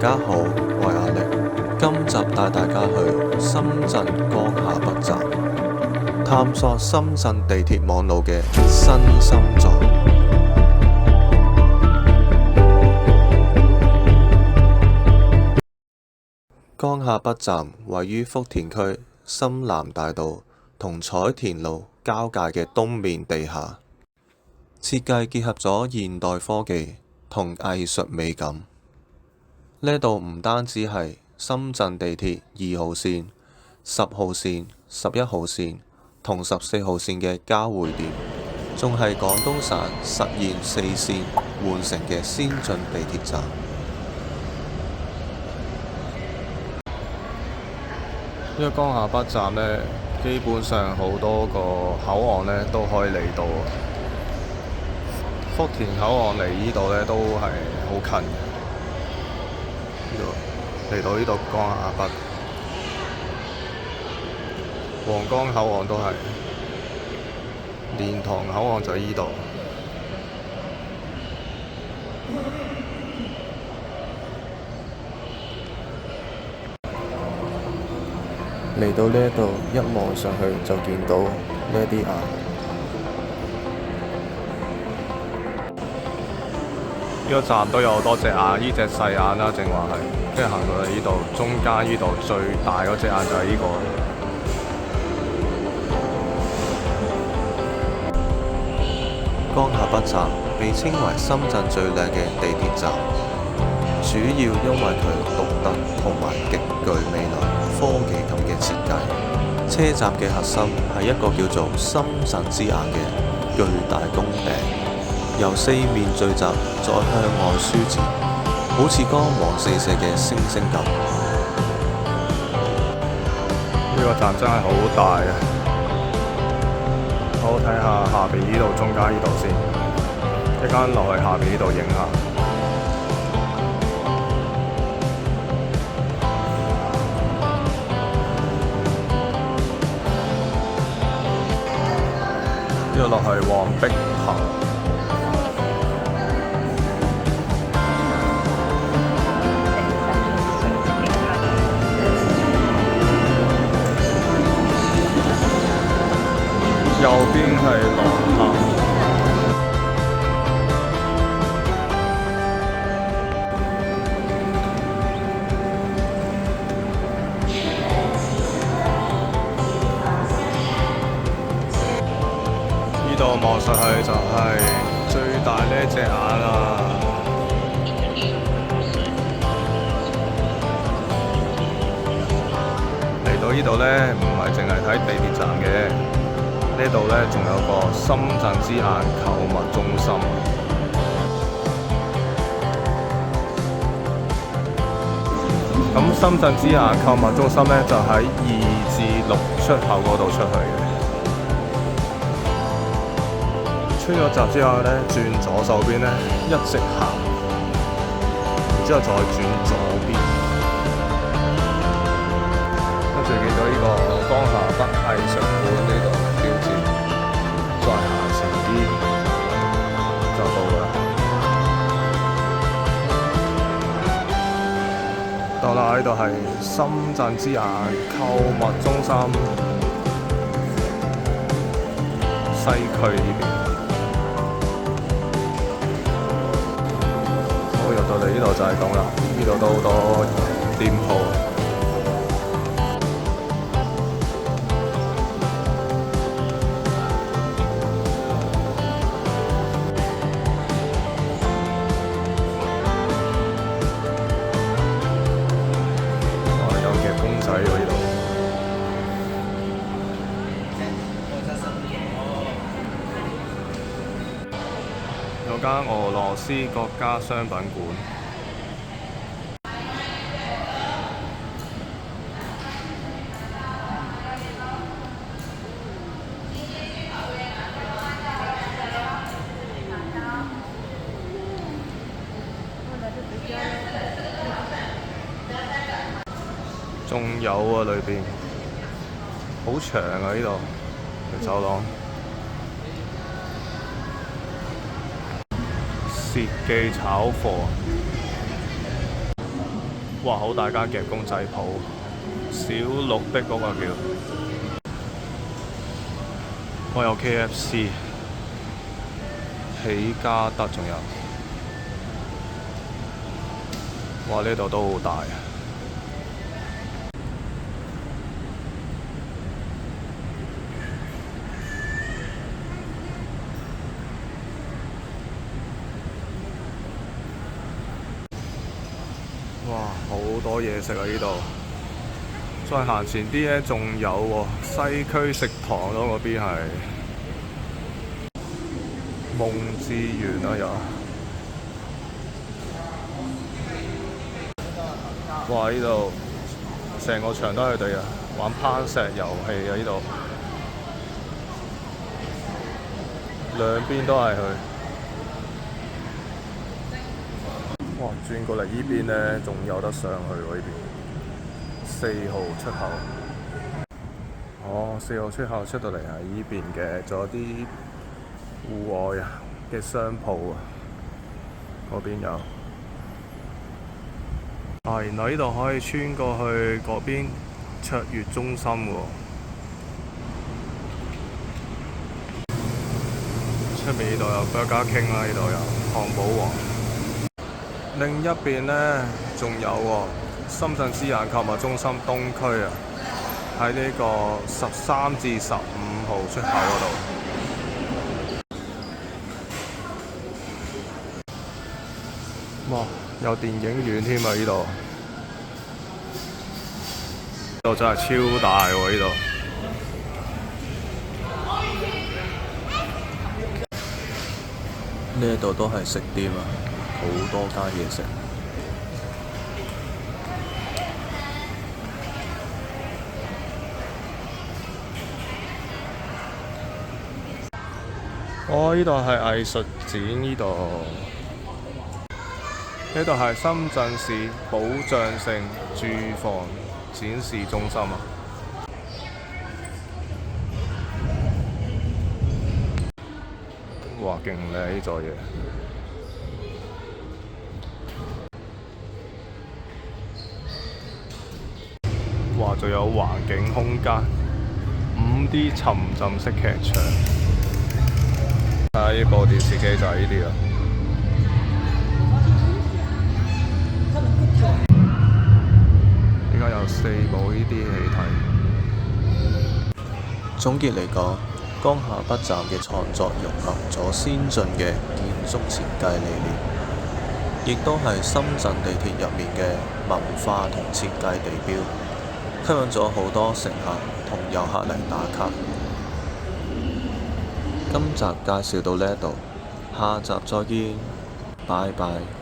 家好，我係阿力，今集帶大家去深圳江夏北站，探索深圳地鐵網路嘅新心臟。江夏北站位於福田區深南大道同彩田路交界嘅東面地下，設計結合咗現代科技同藝術美感。呢度唔單止係深圳地鐵2號線、10號線、11號線同14號線嘅交匯點，仲係廣東省實現4線換乘嘅先進地鐵站。呢個江夏北站呢，基本上好多個口岸呢都可以嚟到。福田口岸嚟呢度呢都係好近嘅。嚟到呢度江夏北，皇崗口岸都係，蓮塘口岸就喺呢度。嚟到呢度一望上去就見到呢啲眼。呢個站都有好多隻眼，呢隻細眼啦，正話係，跟住行到嚟呢度，中間呢度最大嗰隻眼就係呢個。江夏北站被稱為深圳最靚嘅地鐵站，主要因為佢獨特同埋極具未來科技感嘅設計。車站嘅核心係一個叫做深圳之眼嘅巨大拱頂，由4面聚集，再向外舒展，好似光芒四射嘅星星咁。呢個站真係好大啊！好，睇下下邊呢度，中間呢度先，一間落去下邊呢度影下。呢度落去黃碧頭。右邊係落下，呢度望上去就係最大呢隻眼啦。嚟到呢度呢，唔係淨係睇地鐵站嘅。呢度呢，仲有個深圳之眼購物中心。咁深圳之眼購物中心呢，就喺2至6出口嗰度出去嘅。出咗閘之後呢，轉左手邊呢，一直行，然之後再轉左邊，跟住見到呢個江夏北藝術館呢度。再行前啲就到啦。到啦，呢度係深圳之眼購物中心西區呢邊。好，入到嚟呢度就係咁啦。呢度都好多店鋪。有間俄羅斯國家商品館，仲有啊，裏邊好長啊，呢度條走廊。薛記炒貨，哇！好大間嘅公仔鋪，小綠的嗰個叫，我有 KFC、喜家德，仲有，哇！呢度都好大啊！哇！好多嘢食啊！呢度，再行前啲呢，仲有喎，西區食堂咯，嗰邊係夢之園啊！又，哇！呢度成個場都係佢哋啊，玩攀石遊戲啊！呢度兩邊都係佢。哇！轉過嚟呢邊呢，仲有得上去喎！呢邊4號出口。哦，4號出口出到嚟係呢邊嘅，仲有啲戶外啊嘅商鋪啊，嗰邊有。啊，原來呢度可以穿過去嗰邊卓越中心喎。出面呢度有Burger King啦，呢度有漢堡王。另一邊呢，仲有深圳私人購物中心東區啊，喺呢個13至15號出口嗰度。哇！有電影院添啊！呢度真係超大喎！呢度呢度都係食店啊，好多間嘢食。哦，呢度係藝術展，呢度係深圳市保障性住房展示中心啊！哇，勁靚呢座嘢！哇，仲有環境空間，5D 沉浸式劇場。呢部電視機就係呢啲啦。依家有4部呢啲戲睇。總結嚟講，江夏北站嘅創作融合咗先進嘅建築設計理念，亦都係深圳地鐵入面嘅文化同設計地標，吸引咗好多乘客同遊客嚟打卡。今集介紹到呢度，下集再見，拜拜。